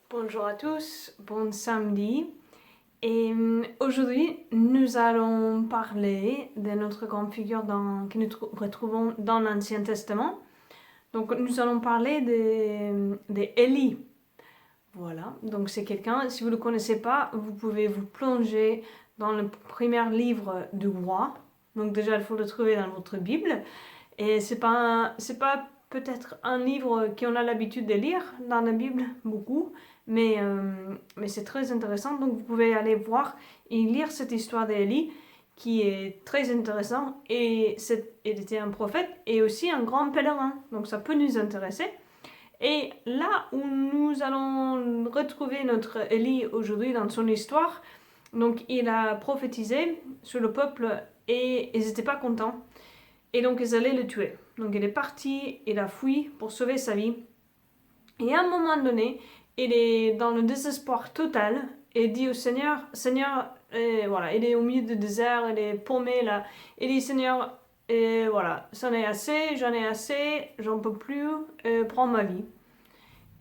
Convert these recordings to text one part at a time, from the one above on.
Bonjour à tous, bon samedi. Et aujourd'hui, nous allons parler de notre grande figure que nous retrouvons dans l'Ancien Testament. Donc, nous allons parler de Élie. Voilà, donc c'est quelqu'un, si vous ne le connaissez pas, vous pouvez vous plonger dans le premier livre du roi. Donc déjà, il faut le trouver dans votre Bible. Et c'est pas peut-être un livre qu'on a l'habitude de lire dans la Bible, beaucoup, mais c'est très intéressant. Donc vous pouvez aller voir et lire cette histoire d'Élie qui est très intéressant. Et il était un prophète et aussi un grand pèlerin, donc ça peut nous intéresser. Et là où nous allons retrouver notre Élie aujourd'hui dans son histoire, donc il a prophétisé sur le peuple et ils n'étaient pas contents. Et donc ils allaient le tuer. Donc il est parti, il a fui pour sauver sa vie. Et à un moment donné, il est dans le désespoir total et dit au Seigneur, Seigneur, voilà, il est au milieu du désert, il est paumé là. Il dit, Seigneur, voilà, j'en ai assez, j'en peux plus, prends ma vie.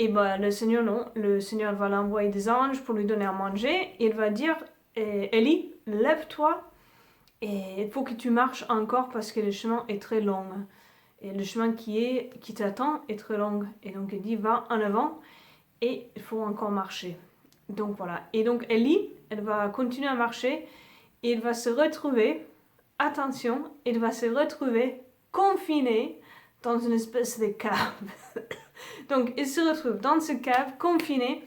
Et ben le Seigneur non, le Seigneur va l'envoyer des anges pour lui donner à manger. Il va dire, Élie, lève-toi et il faut que tu marches encore parce que le chemin est très long. Et le chemin qui t'attend est très long. Et donc il dit, va en avant et il faut encore marcher. Donc voilà. Et donc Ellie, elle va continuer à marcher et elle va se retrouver, attention, elle va se retrouver confinée dans une espèce de cave. Donc elle se retrouve dans cette cave, confinée.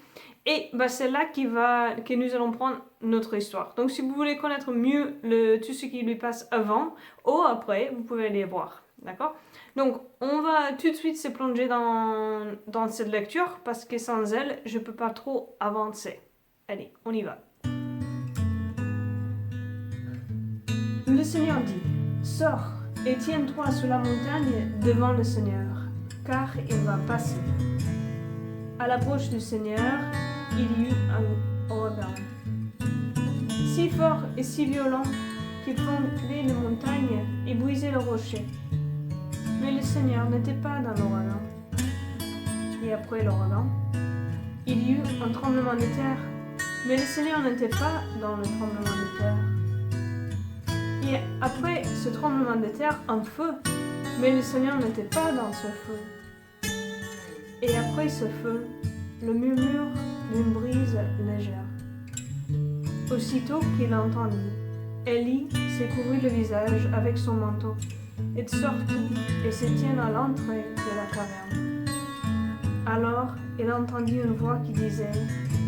Et bah, c'est là que nous allons prendre notre histoire. Donc si vous voulez connaître mieux tout ce qui lui passe avant ou après, vous pouvez aller voir. D'accord? Donc on va tout de suite se plonger dans cette lecture parce que sans elle, je ne peux pas trop avancer. Allez, on y va. Le Seigneur dit, sors et tiens-toi sur la montagne devant le Seigneur, car il va passer. À l'approche du Seigneur, il y eut un ouragan, si fort et si violent qu'il fondait les montagnes et brisait le rocher. Mais le Seigneur n'était pas dans l'ouragan. Et après l'ouragan, il y eut un tremblement de terre, mais le Seigneur n'était pas dans le tremblement de terre. Et après ce tremblement de terre, un feu, mais le Seigneur n'était pas dans ce feu. Et après ce feu, le murmure d'une brise légère. Aussitôt qu'il entendit, Élie s'est couvert le visage avec son manteau, et sortit et se tient à l'entrée de la caverne. Alors il entendit une voix qui disait,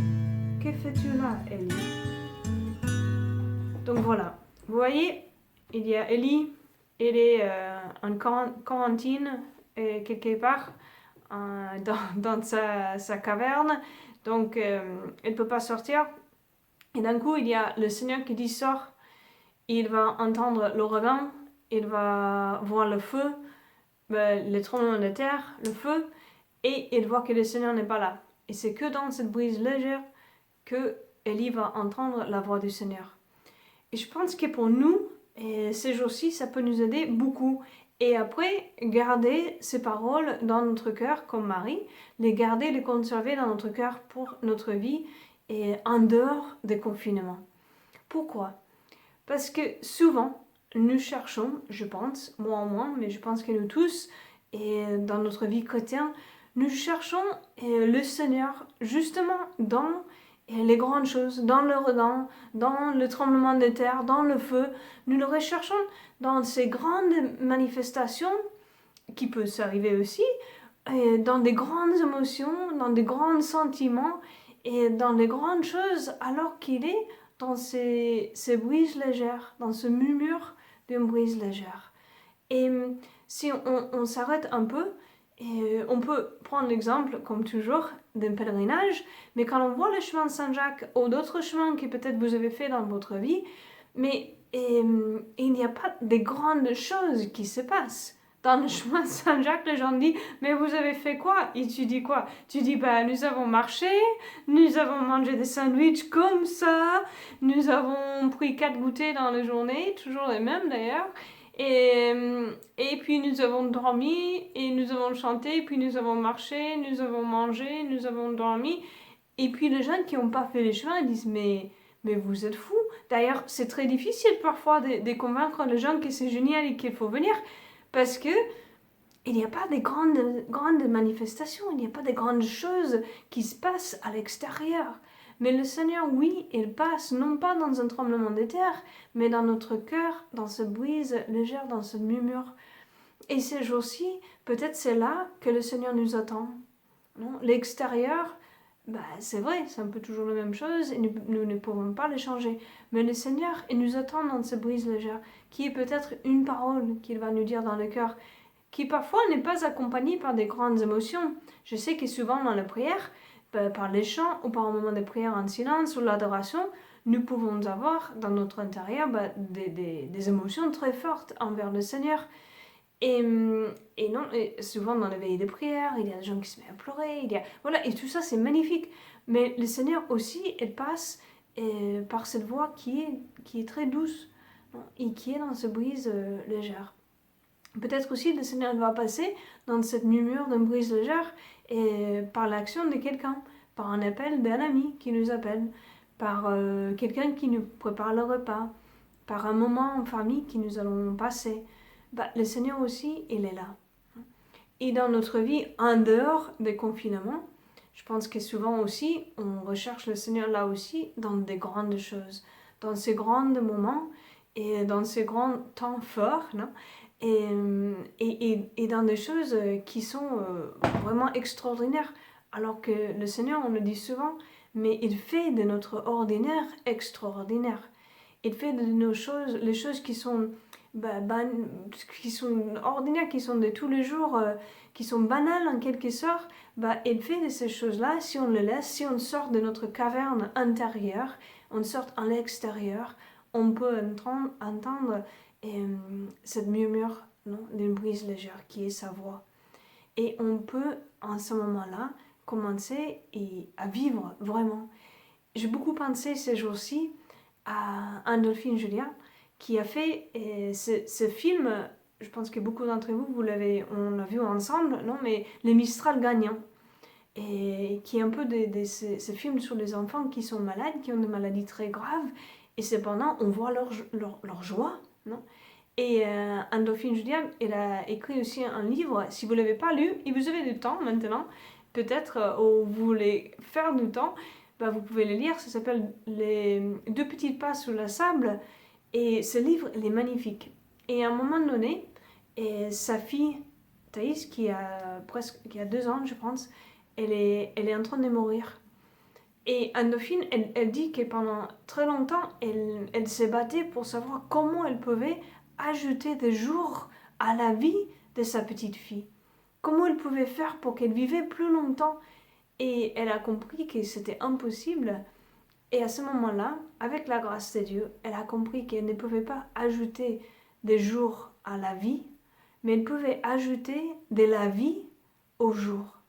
« Que fais-tu là, Élie ?» Donc voilà, vous voyez, il y a Élie, il est en quarantaine quelque part dans sa caverne, donc il ne peut pas sortir. Et d'un coup, il y a le Seigneur qui dit sors, il va entendre l'ouragan, il va voir le feu, le tremblement de terre, le feu, et il voit que le Seigneur n'est pas là. Et c'est que dans cette brise légère que Élie va entendre la voix du Seigneur. Et je pense que pour nous, ces jours-ci, ça peut nous aider beaucoup. Et après, garder ces paroles dans notre cœur, comme Marie, les garder, les conserver dans notre cœur pour notre vie et en dehors des confinements. Pourquoi? Parce que souvent, nous cherchons, je pense, moi en moins, mais je pense que nous tous, et dans notre vie chrétienne, nous cherchons le Seigneur justement dans les grandes choses, dans l'ouragan, dans le tremblement de terre, dans le feu. Nous le recherchons dans ces grandes manifestations qui peuvent s'arriver aussi, dans des grandes émotions, dans des grands sentiments et dans les grandes choses, alors qu'il est dans ces brises légères, dans ce murmure d'une brise légère. Et si on s'arrête un peu, on peut prendre l'exemple, comme toujours, d'un pèlerinage, mais quand on voit le chemin de Saint-Jacques ou d'autres chemins que peut-être vous avez fait dans votre vie, mais il n'y a pas de grandes choses qui se passent. Dans le chemin de Saint-Jacques, les gens disent, mais vous avez fait quoi? Et tu dis quoi? Tu dis, nous avons marché, nous avons mangé des sandwichs comme ça, nous avons pris 4 goûters dans la journée, toujours les mêmes d'ailleurs, et puis nous avons dormi, et nous avons chanté, puis nous avons marché, nous avons mangé, nous avons dormi, Et puis les gens qui n'ont pas fait les chemins, ils disent mais vous êtes fous. D'ailleurs, c'est très difficile parfois de convaincre les gens que c'est génial et qu'il faut venir parce que il n'y a pas de grandes manifestations, il n'y a pas de grandes choses qui se passent à l'extérieur. Mais le Seigneur, oui, il passe non pas dans un tremblement de terre, mais dans notre cœur, dans cette brise légère, dans ce murmure. Et ces jours-ci, peut-être c'est là que le Seigneur nous attend. Non, l'extérieur, c'est vrai, c'est un peu toujours la même chose et nous ne pouvons pas le changer. Mais le Seigneur, il nous attend dans cette brise légère, qui est peut-être une parole qu'il va nous dire dans le cœur, qui parfois n'est pas accompagnée par des grandes émotions. Je sais que souvent dans la prière, par les chants ou par un moment de prière en silence ou l'adoration, nous pouvons avoir dans notre intérieur des émotions très fortes envers le Seigneur. Et non, et souvent dans les veillées de prière, il y a des gens qui se mettent à pleurer, voilà, et tout ça c'est magnifique. Mais le Seigneur aussi, il passe par cette voix qui est très douce, non, et qui est dans ce brise légère. Peut-être aussi le Seigneur va passer dans cette murmure d'une brise légère et par l'action de quelqu'un, par un appel d'un ami qui nous appelle, par quelqu'un qui nous prépare le repas, par un moment en famille que nous allons passer. Le Seigneur aussi, il est là. Et dans notre vie, en dehors des confinements, je pense que souvent aussi, on recherche le Seigneur là aussi dans des grandes choses, dans ces grands moments et dans ces grands temps forts, non? Et dans des choses qui sont vraiment extraordinaires. Alors que le Seigneur, on le dit souvent, mais il fait de notre ordinaire extraordinaire. Il fait de nos choses, les choses qui sont ordinaires, qui sont de tous les jours, qui sont banales en quelque sorte, il fait de ces choses-là, si on le laisse, si on sort de notre caverne intérieure, on sort à l'extérieur, on peut entendre cette murmure d'une brise légère qui est sa voix. Et on peut, en ce moment-là, commencer à vivre vraiment. J'ai beaucoup pensé ces jours-ci à Andolphine Julien, qui a fait ce film, je pense que beaucoup d'entre vous, on l'a vu ensemble, non, mais Les Mistral gagnants, et qui est un peu ce film sur les enfants qui sont malades, qui ont des maladies très graves, et cependant on voit leur joie, non? Et Andolphine Julien, elle a écrit aussi un livre, si vous ne l'avez pas lu, et vous avez du temps maintenant, peut-être, ou vous voulez faire du temps, vous pouvez le lire, ça s'appelle Les 2 petits pas sous le sable, et ce livre, il est magnifique. Et à un moment donné, sa fille, Thaïs, qui a 2 ans, je pense, elle est en train de mourir. Et Andolphine, elle dit que pendant très longtemps, elle s'est battue pour savoir comment elle pouvait ajouter des jours à la vie de sa petite fille. Comment elle pouvait faire pour qu'elle vivait plus longtemps. Et elle a compris que c'était impossible. Et à ce moment-là, avec la grâce de Dieu, elle a compris qu'elle ne pouvait pas ajouter des jours à la vie, mais elle pouvait ajouter de la vie aux jours.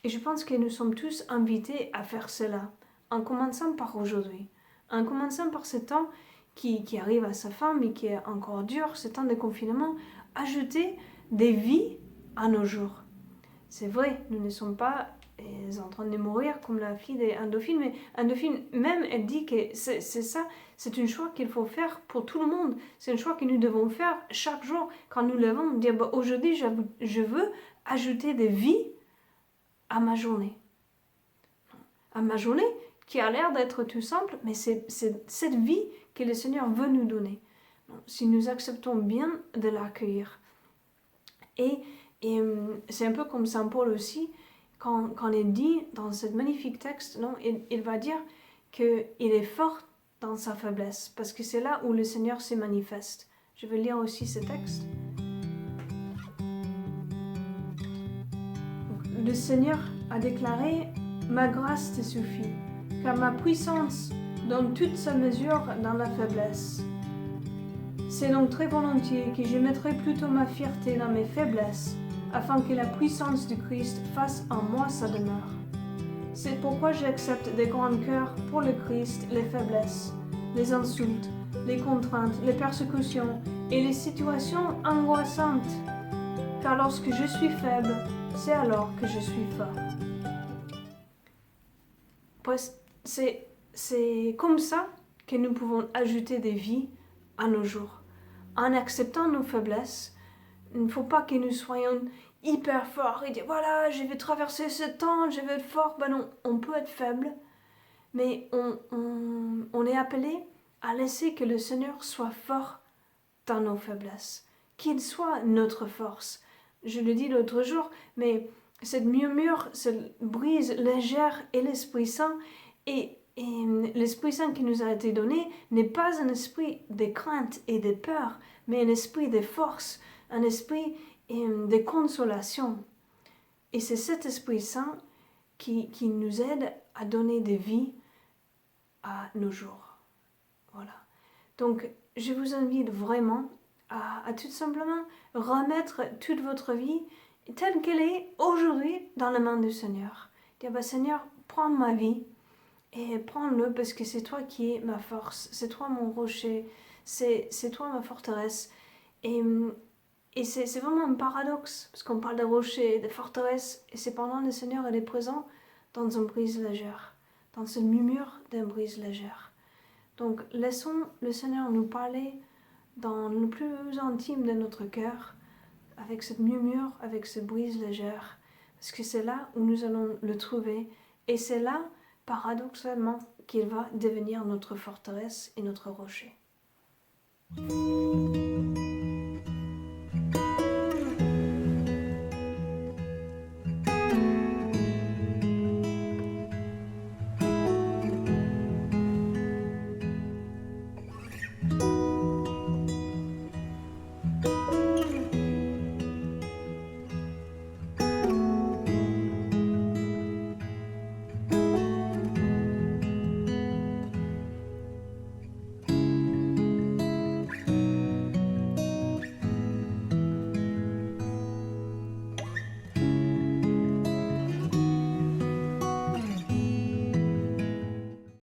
Et je pense que nous sommes tous invités à faire cela, en commençant par aujourd'hui, en commençant par ce temps qui arrive à sa fin, mais qui est encore dur, ce temps de confinement, ajouter des vies à nos jours. C'est vrai, nous ne sommes pas en train de mourir comme la fille d'Andolphine, mais Andolphine même, elle dit que c'est une choix qu'il faut faire pour tout le monde. C'est un choix que nous devons faire chaque jour quand nous levons, dire aujourd'hui je veux ajouter des vies à ma journée. À ma journée qui a l'air d'être tout simple, mais c'est cette vie que le Seigneur veut nous donner. Si nous acceptons bien de l'accueillir. Et c'est un peu comme Saint Paul aussi, quand il dit dans ce magnifique texte, il va dire qu'il est fort dans sa faiblesse, parce que c'est là où le Seigneur se manifeste. Je vais lire aussi ce texte. Le Seigneur a déclaré « Ma grâce te suffit, car ma puissance donne toute sa mesure dans la faiblesse. » C'est donc très volontiers que je mettrai plutôt ma fierté dans mes faiblesses, afin que la puissance du Christ fasse en moi sa demeure. C'est pourquoi j'accepte de grand cœur pour le Christ les faiblesses, les insultes, les contraintes, les persécutions et les situations angoissantes. Car lorsque je suis faible, c'est alors que je suis fort. C'est comme ça que nous pouvons ajouter des vies à nos jours. En acceptant nos faiblesses, il ne faut pas que nous soyons hyper forts et dire voilà, je vais traverser ce temps, je vais être fort. Ben non, on peut être faible, mais on est appelé à laisser que le Seigneur soit fort dans nos faiblesses, qu'il soit notre force. Je le dis l'autre jour, mais cette murmure, cette brise légère et l'Esprit Saint, et l'Esprit Saint qui nous a été donné n'est pas un esprit de crainte et de peur, mais un esprit de force, un esprit de consolation. Et c'est cet Esprit Saint qui nous aide à donner des vies à nos jours. Voilà. Donc, je vous invite vraiment à tout simplement remettre toute votre vie telle qu'elle est aujourd'hui dans la main du Seigneur. Dire, bah, Seigneur, prends ma vie et prends-le parce que c'est toi qui es ma force, c'est toi mon rocher, c'est toi ma forteresse. Et c'est vraiment un paradoxe, parce qu'on parle de rocher, de forteresse, et cependant le Seigneur il est présent dans une brise légère, dans ce murmure d'une brise légère. Donc laissons le Seigneur nous parler dans le plus intime de notre cœur, avec cette murmure, avec cette brise légère, parce que c'est là où nous allons le trouver, et c'est là, paradoxalement, qu'il va devenir notre forteresse et notre rocher.